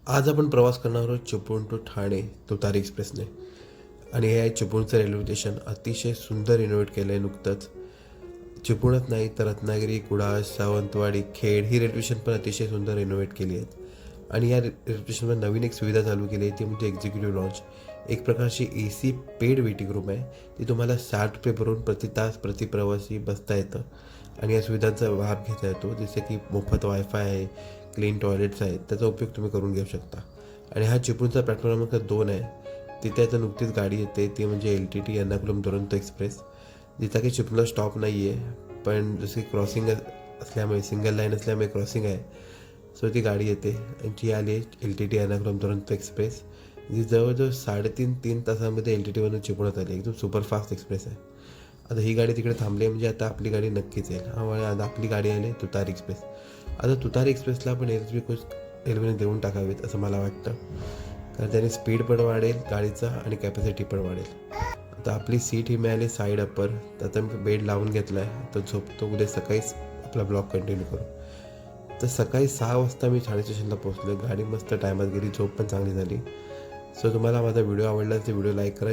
आज आपण प्रवास करणार आहोत चिपळूण टू ठाणे तुतारी एक्सप्रेसने. आणि हे आहे चिपळूणचं रेल्वे स्टेशन. अतिशय सुंदर रिनोव्हेट केलं आहे नुकतंच. चिपळूणच नाही तर रत्नागिरी, कुडाळ, सावंतवाडी, खेड ही रेल्वे स्टेशन पण अतिशय सुंदर रिनोव्हेट केली आहेत. आणि या रेल्वे स्टेशनवर नवीन एक सुविधा चालू केली आहे, ती म्हणजे एक्झिक्युटिव्ह लॉन्च. एक प्रकारची AC पेड वेटिंग रूम आहे. ती तुम्हाला ₹60 भरून प्रति तास प्रति प्रवासी बसता येतं. आणि या सुविधांचा लाभ घेता येतो, जसे की मोफत वायफाय आहे, क्लीन टॉयलेट्स आहेत. त्याचा उपयोग तुम्ही करून घेऊ शकता. आणि हा चिपळूणचा प्लॅटफॉर्म क्रमांक 2 आहे. तिथे आता नुकतीच गाडी येते, ती म्हणजे LTT एर्नाकुलम दुरंतो एक्सप्रेस. जिचा काही चिपळूणला स्टॉप नाही आहे, पण जशी क्रॉसिंग असल्यामुळे, सिंगल लाईन असल्यामुळे क्रॉसिंग आहे, सो ती गाडी येते. जी आली आहे LTT एर्नाकुलम दुरंतो एक्सप्रेस. जी जवळजवळ 3.5 तासामध्ये LTTवरून चिपळूणात आली. एकदम सुपरफास्ट एक्सप्रेस आहे. आता ही गाडी तिकडे थांबली आहे, म्हणजे आता आपली गाडी नक्कीच येईल. त्यामुळे आता आपली गाडी आली तुतारी एक्सप्रेस. आता तुतारी एक्सप्रेसला आपण एरवी रेल्वेने देऊन टाकावेत असं मला वाटतं, कारण त्याने स्पीड पण वाढेल गाडीचा आणि कॅपॅसिटी पण वाढेल. आता आपली सीट ही मिळाली साईड अपर. तर आता मी बेड लावून घेतला आहे, तर झोपतो. उद्या सकाळीच आपला ब्लॉग कंटिन्यू करू. तर सकाळी 6 वाजता मी ठाणे स्टेशनला पोहोचलो. गाडी मस्त टायमात गेली, झोप पण चांगली झाली. सो तुम्हाला माझा व्हिडिओ आवडला तर व्हिडिओ लाईक करा.